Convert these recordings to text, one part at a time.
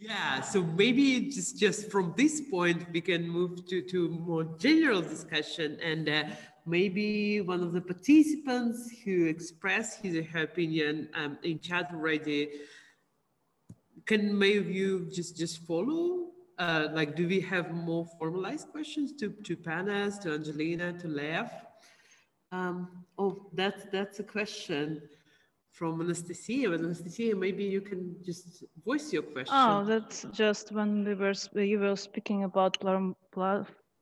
Yeah, so maybe just from this point we can move to more general discussion, and maybe one of the participants who expressed his or her opinion in chat already, can maybe you just follow? Like, do we have more formalized questions to Panos, to Angelina, to Lev? Oh, that's a question from Anastasia. But Anastasia, maybe you can just voice your question. Oh, that's just when you were speaking about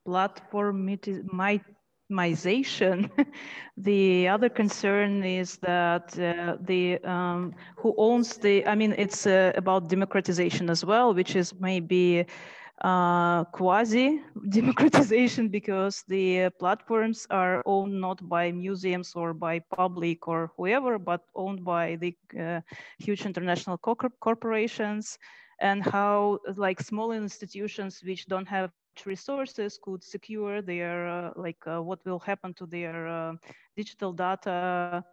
platformization. The other concern is that who owns I mean, it's about democratization as well, which is maybe quasi democratization, because the platforms are owned not by museums or by public or whoever, but owned by the huge international corporations, and how like small institutions which don't have much resources could secure their what will happen to their digital data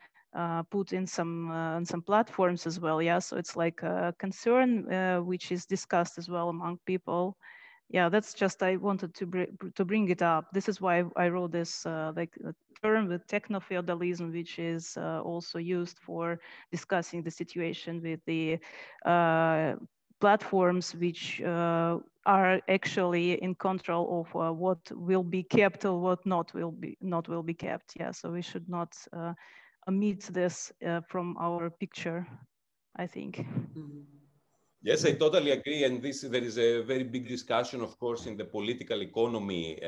put in some platforms as well. Yeah, so it's like a concern which is discussed as well among people. Yeah, that's just, I wanted to bring it up. This is why I wrote this term with techno-feudalism, which is also used for discussing the situation with the platforms which are actually in control of what will be kept or what not will be kept. Yeah, so we should not omit this from our picture, I think. Mm-hmm. Yes, I totally agree. And there is a very big discussion, of course, in the political economy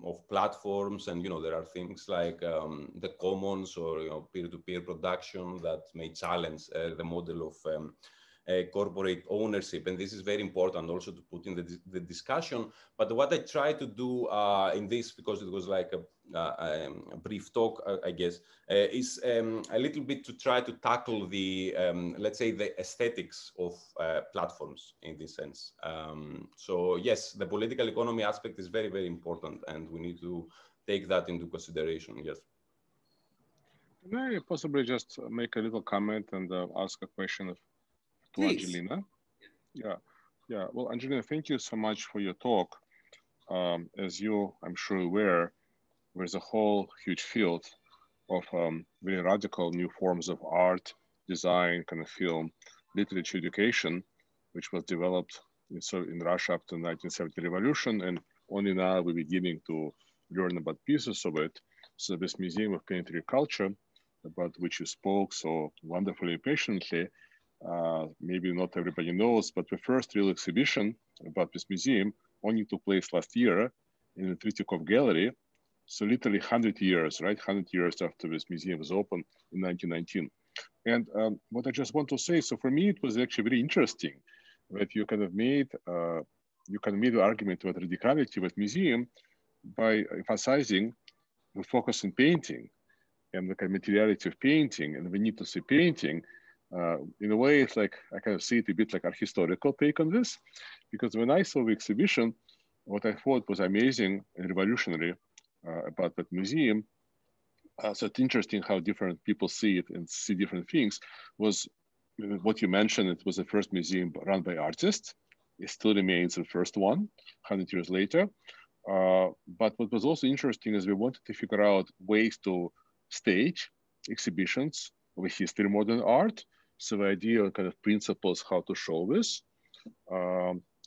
of platforms. And, there are things like the commons or, peer-to-peer production that may challenge the model of corporate ownership. And this is very important also to put in the discussion. But what I try to do in this, because it was like a brief talk, I guess, is a little bit to try to tackle the, let's say, the aesthetics of platforms in this sense. So yes, the political economy aspect is very, very important, and we need to take that into consideration, yes. Can I possibly just make a little comment and ask a question to Angelina? Yeah. Well, Angelina, thank you so much for your talk. As you, I'm sure, aware, there's a whole huge field of very radical new forms of art, design, kind of film, literature, education, which was developed in Russia after the 1970 revolution, and only now we're beginning to learn about pieces of it. So this Museum of Planetary Culture, about which you spoke so wonderfully and patiently, maybe not everybody knows, but the first real exhibition about this museum only took place last year in the Tretьяков Gallery. So literally 100 years, right? 100 years after this museum was opened in 1919. And what I just want to say, so for me, it was actually very interesting that you kind of made the argument about radicality with museum by emphasizing the focus on painting and the kind of materiality of painting and the need to see painting. In a way, it's like, I kind of see it a bit like a historical take on this, because when I saw the exhibition, what I thought was amazing and revolutionary about that museum, so it's interesting how different people see it and see different things, was what you mentioned. It was the first museum run by artists. It still remains the first one 100 years later. But what was also interesting is we wanted to figure out ways to stage exhibitions of history of modern art. So the idea of kind of principles how to show this,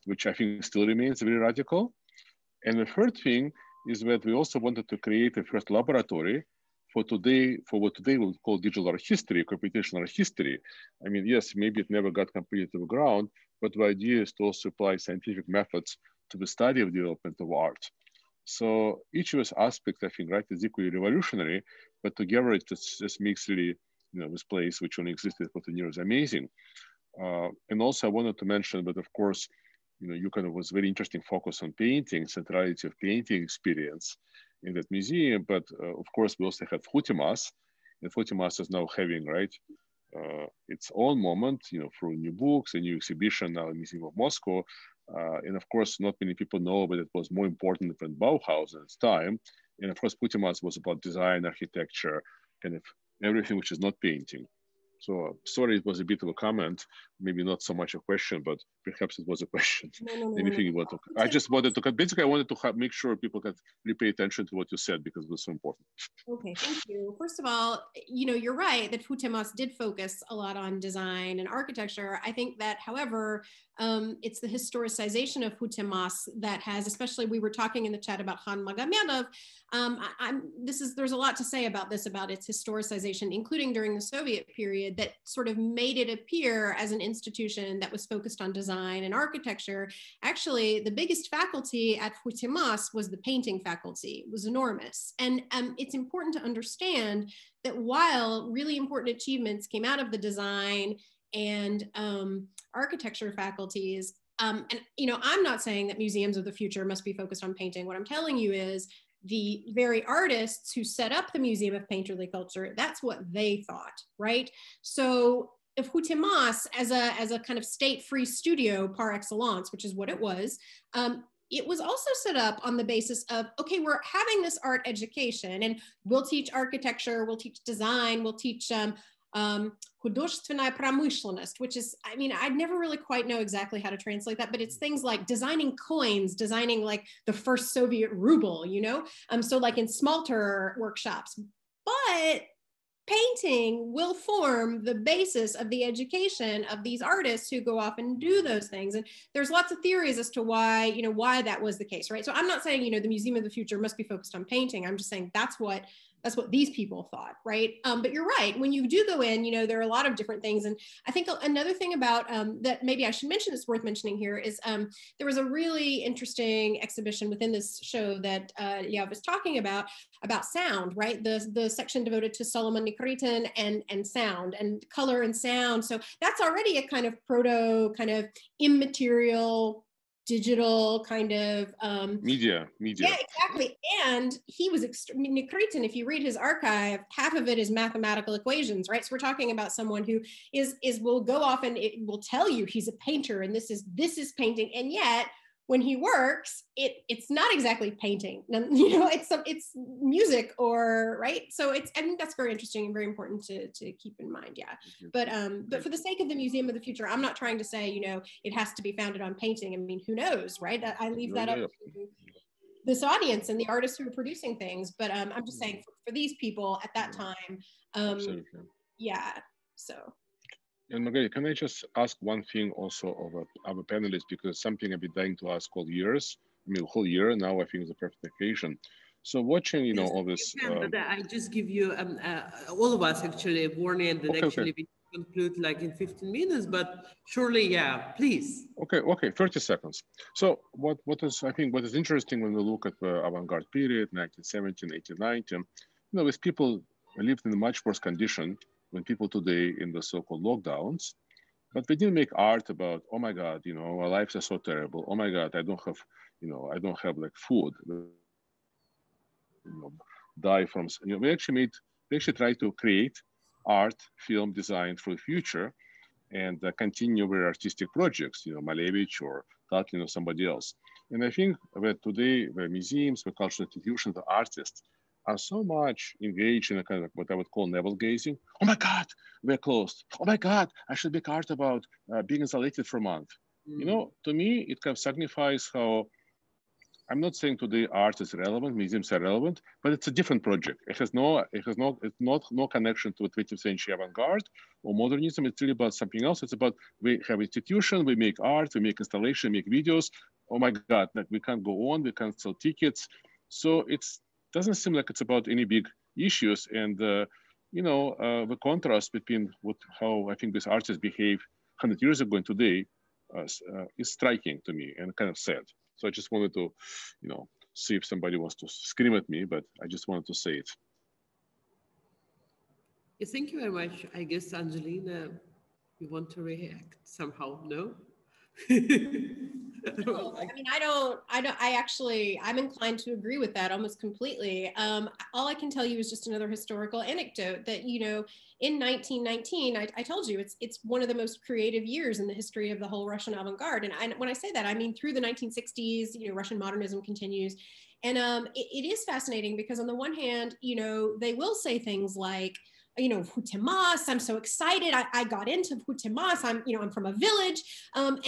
which I think still remains very radical. And the third thing is that we also wanted to create a first laboratory for what today we would call digital art history, computational art history. I mean, yes, maybe it never got completed to the ground, but the idea is to also apply scientific methods to the study of development of art. So each of those aspects, I think, right, is equally revolutionary, but together it just makes really, this place which only existed for 10 years amazing. And also I wanted to mention that, of course, you kind of was very interesting focus on painting, centrality of painting experience in that museum. But of course, we also had Futimas, and Futimas is now having, right, its own moment, through new books, a new exhibition now in the Museum of Moscow. And of course, not many people know, but it was more important than Bauhaus at its time. And of course, Futimas was about design, architecture, kind of everything which is not painting. So sorry, it was a bit of a comment, maybe not so much a question, but perhaps it was a question. No, Anything you want to? I just wanted to basically I wanted to make sure people could really pay attention to what you said because it was so important. Okay, thank you. First of all, you know, you're right that Hutemas did focus a lot on design and architecture. I think that, however, it's the historicization of Hutemas that has, especially we were talking in the chat about Khan Magomedov. There's a lot to say about this, about its historicization, including during the Soviet period, that sort of made it appear as an institution that was focused on design and architecture. Actually, the biggest faculty at Hutemas was the painting faculty. It was enormous. And it's important to understand that while really important achievements came out of the design and architecture faculties, and you know, I'm not saying that museums of the future must be focused on painting. What I'm telling you is the very artists who set up the Museum of Painterly Culture, that's what they thought, right? So if Hutemas, as a kind of state-free studio par excellence, which is what it was also set up on the basis of, okay, we're having this art education and we'll teach architecture, we'll teach design, we'll teach художественная промышленность, which is, I mean, I never really quite know exactly how to translate that, but it's things like designing coins, designing like the first Soviet ruble, you know? So like in smelter workshops, but painting will form the basis of the education of these artists who go off and do those things. And there's lots of theories as to why, you know, why that was the case, right? So I'm not saying, you know, the Museum of the Future must be focused on painting. I'm just saying that's what these people thought, right? But you're right, when you do go in, you know, there are a lot of different things. And I think another thing about that maybe I should mention, it's worth mentioning here, is there was a really interesting exhibition within this show that Yav was talking about sound, right? The section devoted to Solomon Nikritin and sound and color and sound. So that's already a kind of kind of immaterial, digital kind of media. Yeah, exactly. And he was Nikritin, if you read his archive, half of it is mathematical equations, right? So we're talking about someone who will go off and it will tell you he's a painter and this is painting, and yet when he works, it's not exactly painting. You know, it's music, or right. So I think that's very interesting and very important to keep in mind. Yeah. But for the sake of the Museum of the Future, I'm not trying to say, you know, it has to be founded on painting. I mean, who knows, right? I leave that up to this audience and the artists who are producing things. But I'm just saying for these people at that time, yeah. So. And Margarita, can I just ask one thing also of our panelists, because something I've been dying to ask all years, I mean, whole year now, I think is the perfect occasion. So watching, you know, all this. But I just give you, all of us actually, a warning, and then we conclude like in 15 minutes, but surely, yeah, please. Okay, 30 seconds. So what is interesting when we look at the avant-garde period, 1917, 1819, you know, with people lived in a much worse condition than people today in the so-called lockdowns, but we didn't make art about, oh my God, you know, our lives are so terrible. Oh my God, I don't have like food. You know, die from, you know, we actually tried to create art, film, design for the future, and continue with artistic projects, you know, Manovich or Tatlin or somebody else. And I think that today the museums, the cultural institutions, the artists are so much engaged in a kind of what I would call navel gazing. Oh my God, we're closed. Oh my God, I should make art about being isolated for a month. You know, to me, it kind of signifies how, I'm not saying today art is relevant, museums are relevant, but it's a different project. It's not connection to a 20th century avant-garde or modernism. It's really about something else. It's about, we have institution, we make art, we make installation, make videos. Oh my God, like we can't go on, we can't sell tickets. So it's doesn't seem like it's about any big issues. And, you know, the contrast between how I think these artists behave 100 years ago and today is striking to me and kind of sad. So I just wanted to, you know, see if somebody wants to scream at me, but I just wanted to say it. Yeah, thank you very much. I guess, Angelina, you want to react somehow, no? No, I mean, I'm inclined to agree with that almost completely. All I can tell you is just another historical anecdote that, you know, in 1919, I told you, it's one of the most creative years in the history of the whole Russian avant-garde. And when I say that, I mean, through the 1960s, you know, Russian modernism continues. And it is fascinating because on the one hand, you know, they will say things like, Hutemas, I'm so excited. I got into Hutemas. I'm from a village. And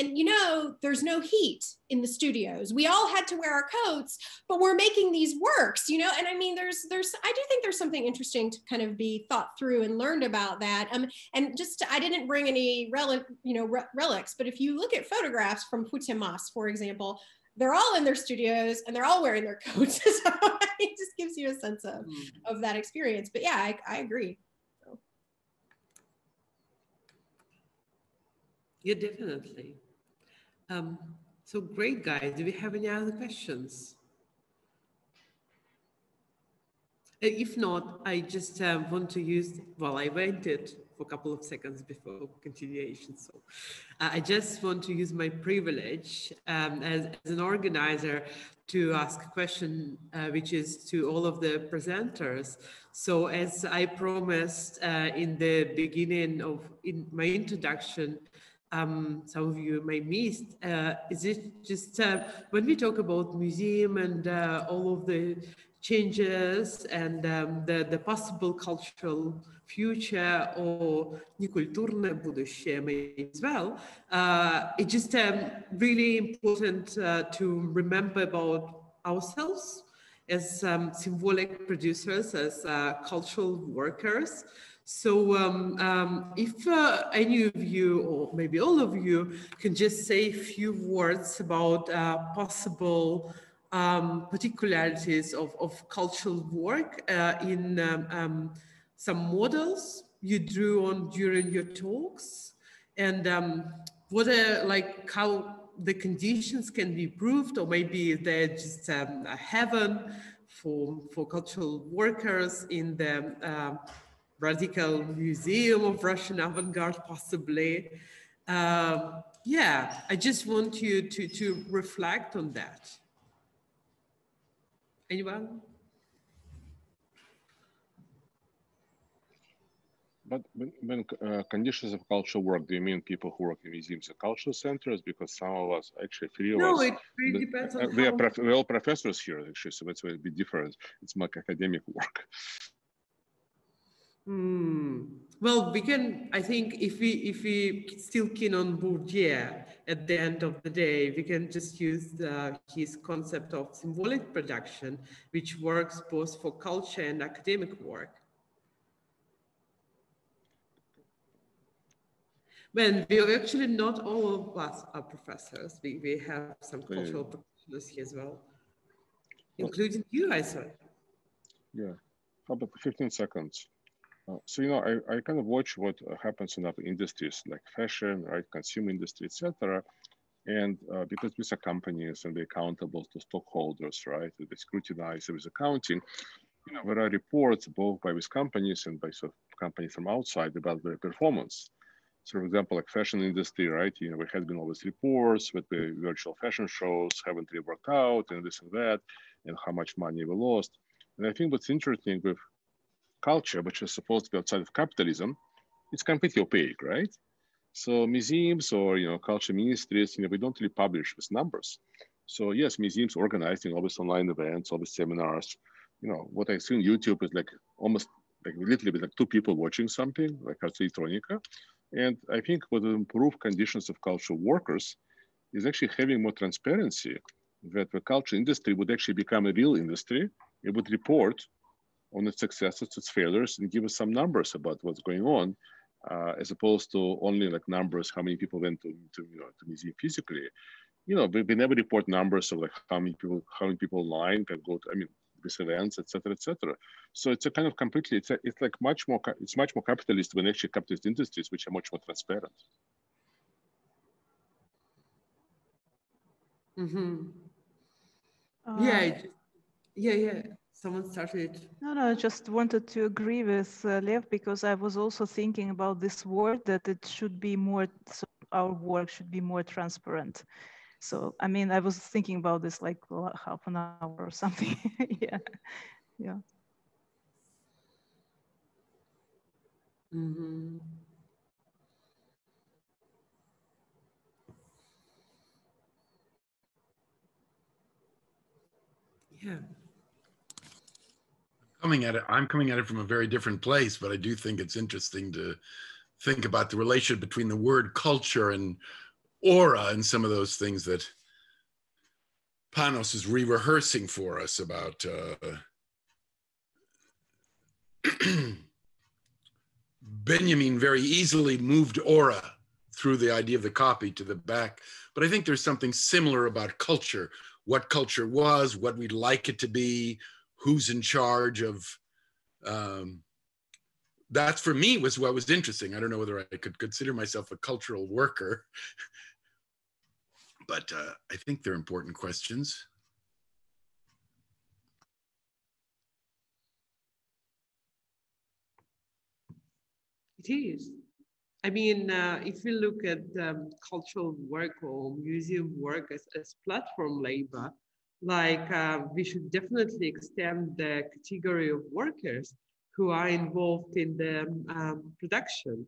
there's no heat in the studios. We all had to wear our coats, but we're making these works, and I mean, I do think there's something interesting to kind of be thought through and learned about that. And just, I didn't bring any relics, but if you look at photographs from Hutemas, for example, they're all in their studios and they're all wearing their coats. So it just gives you a sense of that experience. But yeah, I agree. So. Yeah, definitely. So great, guys. Do we have any other questions? If not, I just want to use, well, I waited for a couple of seconds before continuation. So I just want to use my privilege as an organizer to ask a question, which is to all of the presenters. So as I promised in the beginning in my introduction, some of you may missed, is it just when we talk about museum and all of the changes and the possible cultural future or некультурное будущее maybe as well, it's just really important to remember about ourselves as symbolic producers, as cultural workers. So if any of you, or maybe all of you, can just say a few words about possible particularities of cultural work in some models you drew on during your talks, and what are how the conditions can be improved, or maybe they're just a heaven for cultural workers in the Radical Museum of Russian Avant-Garde, possibly. Yeah, I just want you to reflect on that. Anyone? But when conditions of cultural work, do you mean people who work in museums and cultural centers? Because some of us, actually, three of us. No, it really depends on we're all professors here, actually, so that's why it'd be different. It's more academic work. Well, we can, I think if we still keen on Bourdieu at the end of the day, we can just use his concept of symbolic production, which works both for culture and academic work. Well, we are actually not all of us are professors. We have some cultural professionals here as well, including you, I saw. Yeah, how about 15 seconds? So, I kind of watch what happens in other industries like fashion, right, consumer industry, etc. And because these are companies and they're accountable to stockholders, right, they scrutinize with accounting, there are reports both by these companies and by sort of companies from outside about their performance. So, for example, like fashion industry, right, there has been always reports that the virtual fashion shows haven't really worked out and this and that, and how much money we lost. And I think what's interesting with culture, which is supposed to be outside of capitalism, it's completely opaque, right? So museums or culture ministries, we don't really publish these numbers. So yes, museums organizing all these online events, all these seminars. What I see on YouTube is like almost like literally like two people watching something like Ars Electronica. And I think what will improve conditions of cultural workers is actually having more transparency, that the culture industry would actually become a real industry. It would report on its successes, its failures, and give us some numbers about what's going on, as opposed to only like numbers, how many people went to museum physically. We never report numbers of like how many people online can go to, these events, etc., etc. So it's a kind of completely, it's much more capitalist than actually capitalist industries, which are much more transparent. Mm-hmm. Yeah. Someone started. No, I just wanted to agree with Lev, because I was also thinking about this word, that it should be more, so our work should be more transparent. So, I was thinking about this like half an hour or something. Yeah. Mm-hmm. Yeah. I'm coming at it from a very different place, but I do think it's interesting to think about the relationship between the word culture and aura and some of those things that Panos is re-rehearsing for us about Benjamin very easily moved aura through the idea of the copy to the back. But I think there's something similar about culture, what culture was, what we'd like it to be, who's in charge of, that for me was what was interesting. I don't know whether I could consider myself a cultural worker, but I think they're important questions. It is. I mean, if we look at cultural work or museum work as platform labor, like we should definitely extend the category of workers who are involved in the production.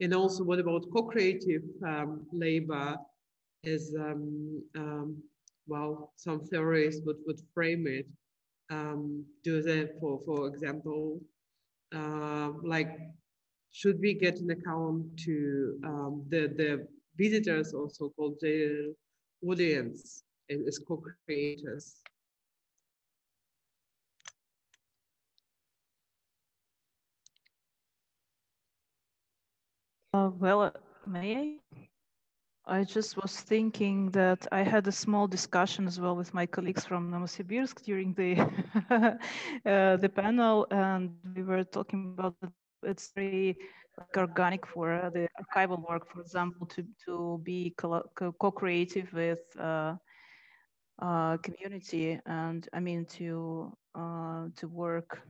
And also, what about co-creative labor as, well, some theories would frame it. Do they, for example, like, should we get an account to the visitors, or so-called the audience, as co-creators? Well, may I? I just was thinking that I had a small discussion as well with my colleagues from Novosibirsk during the the panel, and we were talking about that it's very like organic for the archival work, for example, to be co-creative with community, and I mean to work.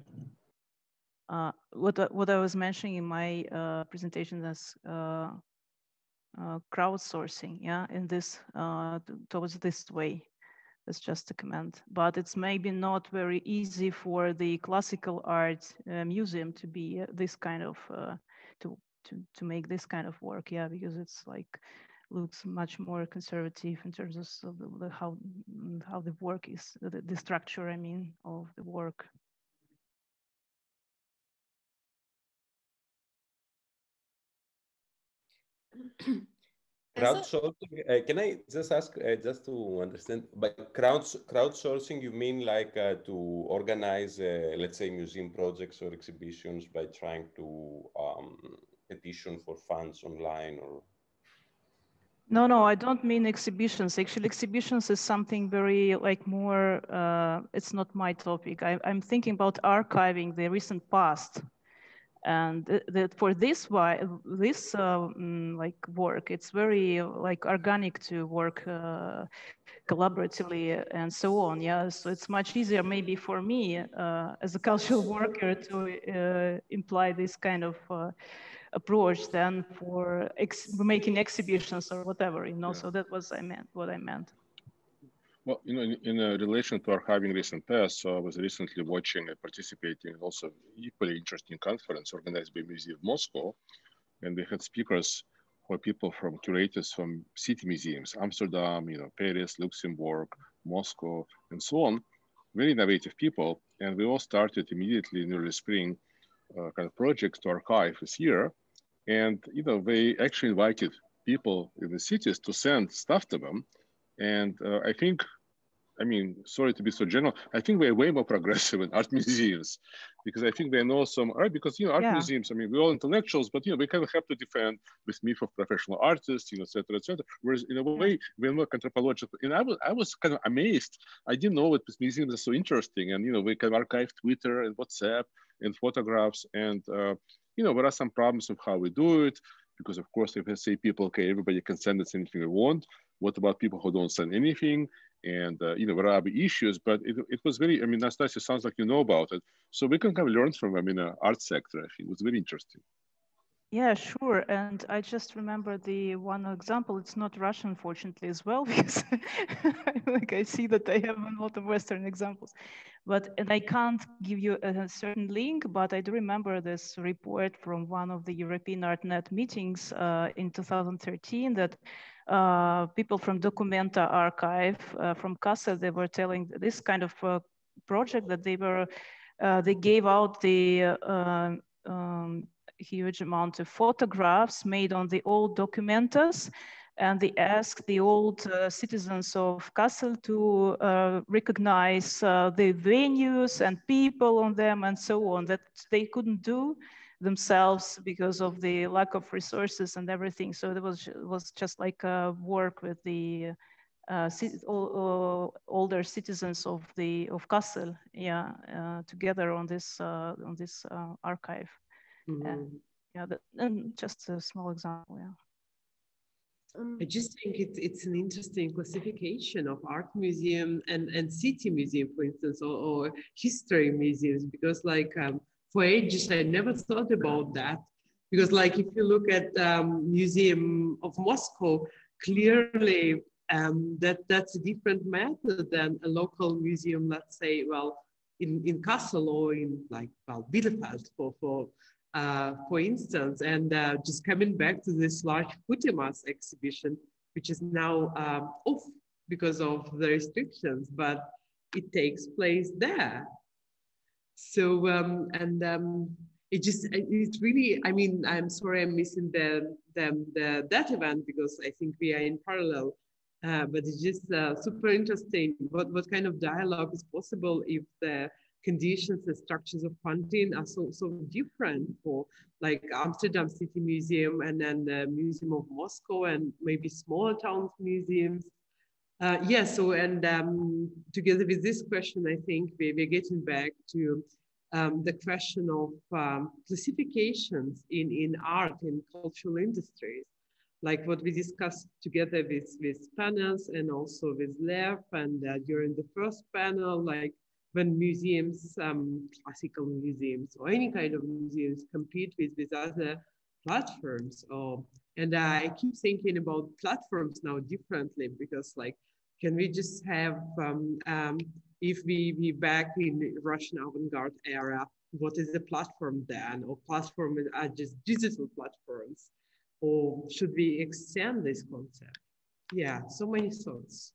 What I was mentioning in my presentation as crowdsourcing, yeah, in this towards this way. That's just a comment, but it's maybe not very easy for the classical art museum to be this kind of to make this kind of work, yeah, because it's like looks much more conservative in terms of how the work is, the structure, I mean, of the work. Crowdsourcing, can I just ask, just to understand, by crowdsourcing, you mean like to organize, let's say, museum projects or exhibitions by trying to petition for funds online, or? No, I don't mean exhibitions. Actually, exhibitions is something very like more, it's not my topic. I'm thinking about archiving the recent past. And for this like work, it's very like organic to work collaboratively and so on. Yeah, so it's much easier maybe for me as a cultural worker to imply this kind of approach than for making exhibitions or whatever. You know, yeah. So that was what I meant. Well, you know, in relation to archiving recent past, so I was recently watching and participating in also equally interesting conference organized by Museum of Moscow, and we had speakers who are people from curators from city museums, Amsterdam, you know, Paris, Luxembourg, Moscow, and so on. Very innovative people, and we all started immediately in early spring kind of projects to archive this year, and you know, they actually invited people in the cities to send stuff to them. And I think, I mean, sorry to be so general, I think we're way more progressive in art museums, because I think they know some art, because, you know, art museums, I mean, we're all intellectuals, but, you know, we kind of have to defend this myth of professional artists, you know, et cetera, et cetera. Whereas in a way, we're more anthropological. And I was kind of amazed. I didn't know that these museums are so interesting. And, you know, we can archive Twitter and WhatsApp and photographs. And, you know, there are some problems of how we do it, because of course, if I say people, okay, everybody can send us anything they want. What about people who don't send anything? And, you know, there are other issues, but it was very, I mean, Nastasia, sounds like you know about it. So we can kind of learn from them in the art sector. I think it was very interesting. Yeah, sure. And I just remember the one example. It's not Russian, unfortunately, as well, because like I see that they have a lot of Western examples. And I can't give you a certain link, but I do remember this report from one of the European ArtNet meetings in 2013 that people from Documenta archive from Kassel, they were telling this kind of project that they gave out the huge amount of photographs made on the old documentas, and they asked the old citizens of Kassel to recognize the venues and people on them and so on, that they couldn't do themselves because of the lack of resources and everything. So it was just like work with the older citizens of Kassel, yeah, together on this archive. Yeah, and just a small example, yeah. I just think it's an interesting classification of art museum and city museum, for instance, or history museums, because like for ages I never thought about that, because like if you look at Museum of Moscow, clearly that's a different method than a local museum, let's say, well, in Kassel or in like, well, Bielefeld for instance, and just coming back to this large Putemas exhibition, which is now off because of the restrictions, but it takes place there. So, it's really, I mean, I'm sorry I'm missing that event because I think we are in parallel, but it's just super interesting what kind of dialogue is possible if the conditions, the structures of funding are so different for like Amsterdam City Museum and then the Museum of Moscow and maybe smaller towns museums. So together with this question, I think we're getting back to the question of classifications in art, in cultural industries, like what we discussed together with Panos and also with Lev, and during the first panel, like when museums, classical museums or any kind of museums compete with other platforms. And I keep thinking about platforms now differently, because like, can we just have, if we back in the Russian avant-garde era, what is the platform then? Or platforms are just digital platforms? Or should we extend this concept? Yeah, so many thoughts.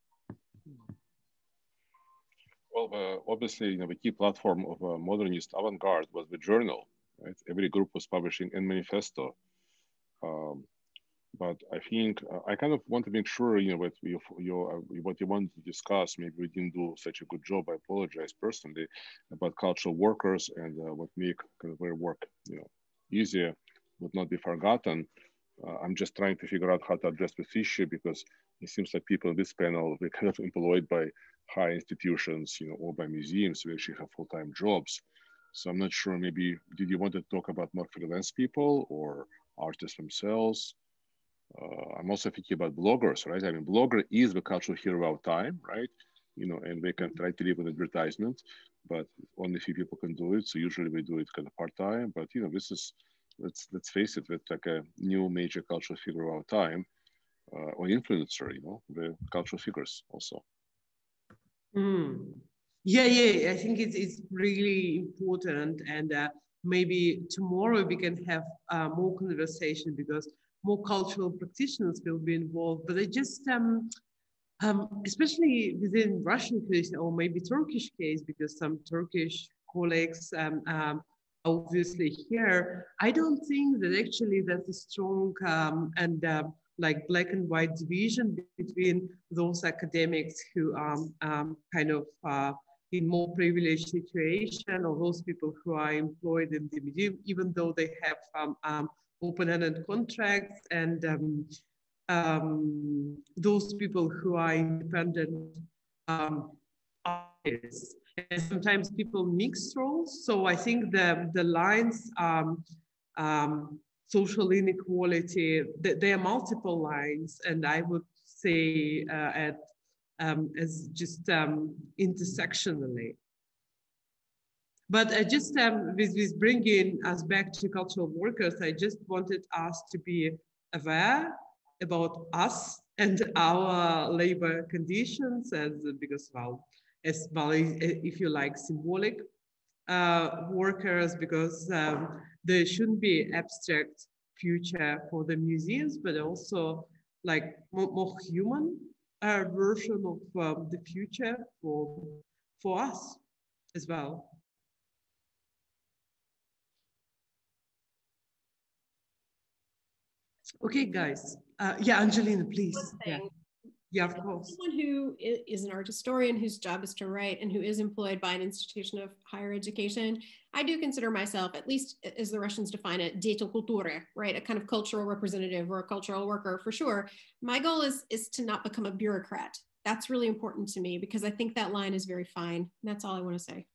Well, obviously, the key platform of modernist avant-garde was the journal, right? Every group was publishing a manifesto. But I think I kind of want to make sure, what you wanted to discuss, maybe we didn't do such a good job, I apologize personally, about cultural workers and what make kind of their work, easier, would not be forgotten. I'm just trying to figure out how to address this issue, because it seems like people in this panel, they're kind of employed by high institutions, or by museums who actually have full-time jobs. So I'm not sure, maybe, did you want to talk about more freelance people or artists themselves? I'm also thinking about bloggers, right? I mean, blogger is the cultural hero of our time, right? And they can try to live on advertisement, but only a few people can do it. So usually we do it kind of part-time, but this is, let's face it, it's like a new major cultural figure of our time, or influencer, the cultural figures also. Yeah, I think it's really important, and maybe tomorrow we can have more conversation, because more cultural practitioners will be involved. But I just, especially within Russian case or maybe Turkish case, because some Turkish colleagues obviously here, I don't think that actually that's a strong and like black and white division between those academics who are kind of in more privileged situation, or those people who are employed in the museum, even though they have open-ended contracts, and those people who are independent artists. And sometimes people mix roles. So I think the lines, social inequality, there are multiple lines, and I would say as just intersectionally. But I just, with bringing us back to cultural workers, I just wanted us to be aware about us and our labor conditions, because, well, as well, if you like, symbolic workers, because there shouldn't be abstract future for the museums, but also like more human version of the future for us as well. Okay, guys. Yeah, Angelina, please. Yeah, of course. Someone who is an art historian whose job is to write and who is employed by an institution of higher education, I do consider myself, at least as the Russians define it, деятель культуры, right? A kind of cultural representative or a cultural worker for sure. My goal is to not become a bureaucrat. That's really important to me because I think that line is very fine. That's all I want to say.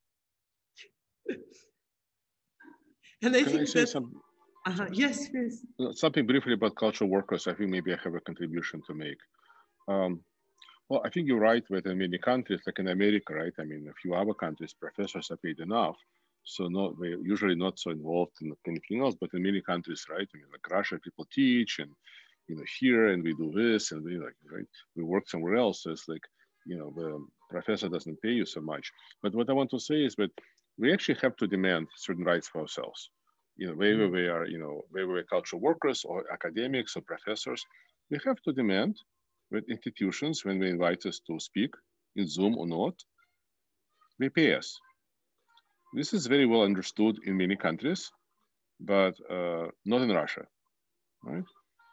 And I Can think I say some? Yes, please. Something briefly about cultural workers. I think maybe I have a contribution to make. Well, I think you're right with in many countries, like in America, right? I mean, a few other countries, professors are paid enough. So they're usually not so involved in anything else, but in many countries, right? I mean, like Russia, people teach and, you know, here, and we do this and we like, right? We work somewhere else. So it's like, you know, the professor doesn't pay you so much. But what I want to say is that we actually have to demand certain rights for ourselves. You know, whether we are, you know, whether we're cultural workers or academics or professors, we have to demand with institutions, when they invite us to speak in Zoom or not, they pay us. This is very well understood in many countries, but not in Russia, right?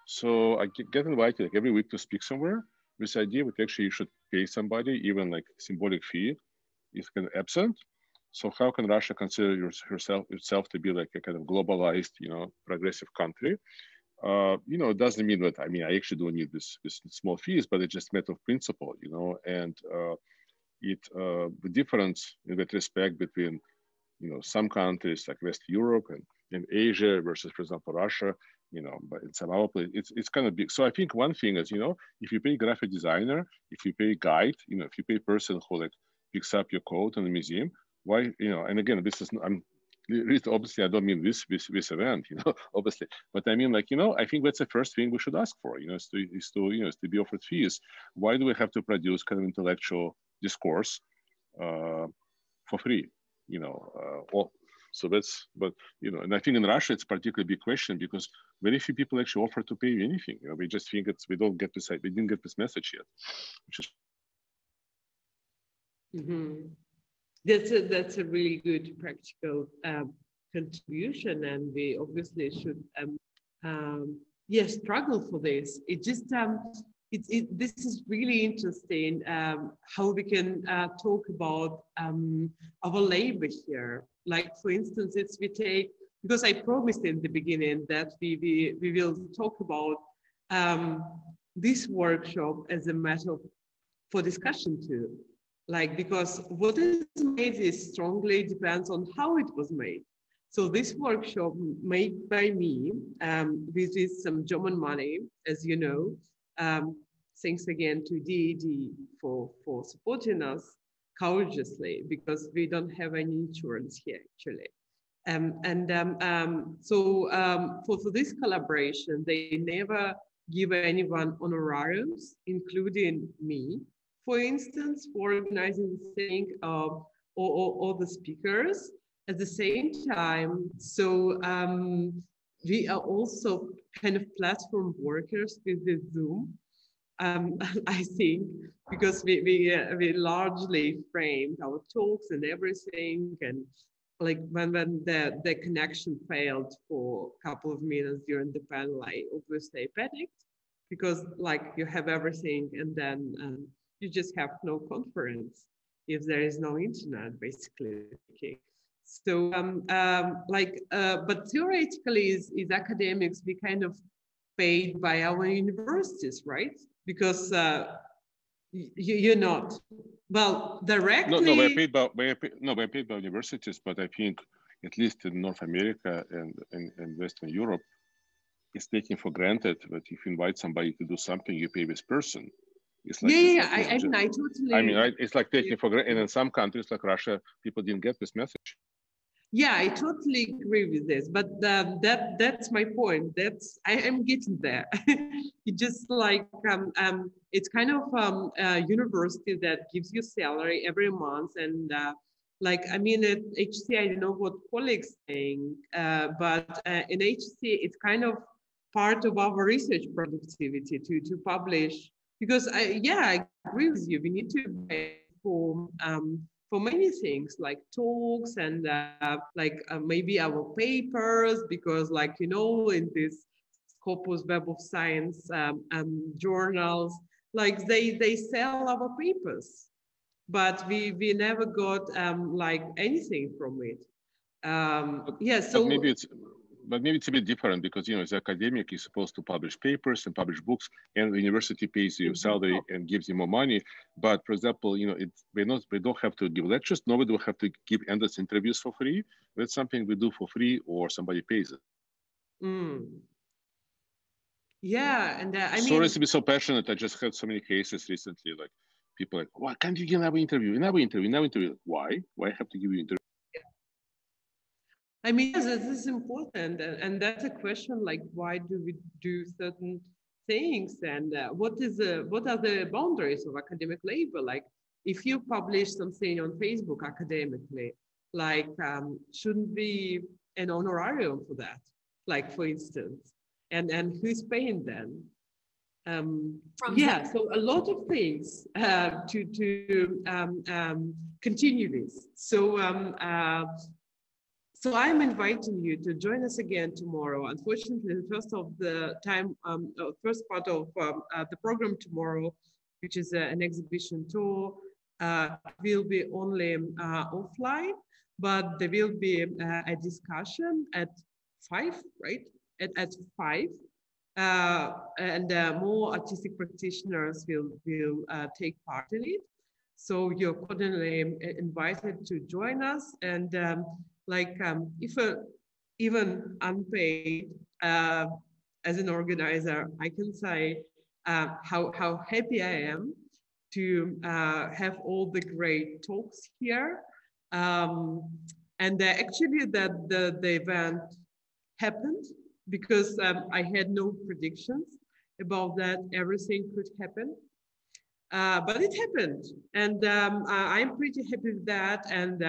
So I get invited like every week to speak somewhere. This idea that actually you should pay somebody, even like symbolic fee, is kind of absent. So how can Russia consider itself to be like a kind of globalized, you know, progressive country? You know, it doesn't mean that, I mean, I actually don't need this small fees, but it's just a matter of principle, you know, and the difference in that respect between, you know, some countries like West Europe and Asia versus, for example, Russia, you know, but in some other places, it's kind of big. So I think one thing is, you know, if you pay graphic designer, if you pay guide, you know, if you pay person who like picks up your coat in the museum, why, you know, and again, this is, obviously I don't mean this event, you know, obviously, but I mean, like, you know, I think that's the first thing we should ask for, you know, is to be offered fees. Why do we have to produce kind of intellectual discourse for free, you know? So that's, but, you know, and I think in Russia it's a particularly big question because very few people actually offer to pay you anything. You know, we just think we didn't get this message yet, which is. That's a really good practical contribution, and we obviously should struggle for this. It just this is really interesting how we can talk about our labor here. Like for instance, because I promised in the beginning that we will talk about this workshop as a matter for discussion too. Like, because what is made is strongly depends on how it was made. So this workshop made by me, with some German money, as you know, thanks again to DED for supporting us courageously, because we don't have any insurance here actually. So for this collaboration, they never give anyone honorariums, including me, for instance, for organizing the thing or the speakers. At the same time, so we are also kind of platform workers with the Zoom, I think, because we largely framed our talks and everything, and like when the connection failed for a couple of minutes during the panel, I obviously panicked, because like you have everything and then you just have no conference if there is no internet, basically. Okay. So but theoretically is academics, we kind of paid by our universities, right? Because you're not, well, directly. No, we're paid by universities, but I think at least in North America and Western Europe, it's taken for granted that if you invite somebody to do something, you pay this person. It's like, I totally. I mean, right? It's like taking for granted. And in some countries like Russia, people didn't get this message. Yeah, I totally agree with this, but that's my point. I am getting there. It's just like it's kind of a university that gives you salary every month, and like I mean at HC, I don't know what colleagues saying, but in HC it's kind of part of our research productivity to publish, because I agree with you. We need to pay for many things like talks and maybe our papers, because like, you know, in this Scopus Web of Science journals, like they sell our papers, but we never got like anything from it. But maybe it's a bit different, because, you know, as an academic, you're supposed to publish papers and publish books, and the university pays you salary and gives you more money. But for example, you know, we don't have to give lectures. Nobody will have to give endless interviews for free. That's something we do for free, or somebody pays it. Yeah, and I mean, sorry to be so passionate. I just had so many cases recently, like people like, why can't you give another interview? Why? Why have to give you interview? I mean, yes, this is important, and that's a question like, why do we do certain things, and what are the boundaries of academic labor? Like, if you publish something on Facebook academically, like, shouldn't be an honorarium for that? Like, for instance, and who's paying then? So a lot of things to continue this. So I'm inviting you to join us again tomorrow. Unfortunately, the first part of the program tomorrow, which is an exhibition tour, will be only offline, but there will be a discussion at 5, right? At 5. And more artistic practitioners will take part in it. So you're cordially invited to join us, and if even unpaid, as an organizer, I can say how happy I am to have all the great talks here, and actually that the event happened, because I had no predictions about that everything could happen. But it happened, and I'm pretty happy with that, and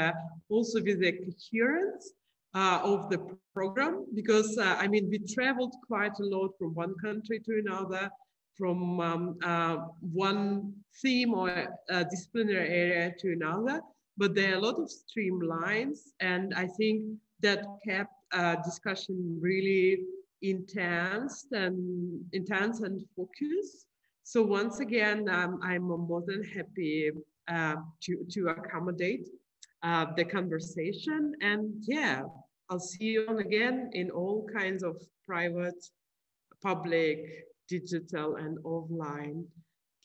also with the coherence of the program, because I mean, we traveled quite a lot from one country to another, from one theme or disciplinary area to another, but there are a lot of streamlines, and I think that kept discussion really intense and focused. So once again, I'm more than happy to accommodate the conversation. And yeah, I'll see you on again in all kinds of private, public, digital, and offline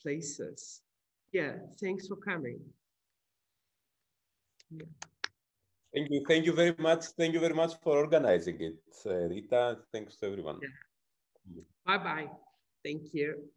places. Yeah, thanks for coming. Yeah. Thank you very much. Thank you very much for organizing it, Rita. Thanks to everyone. Yeah. Bye-bye. Thank you.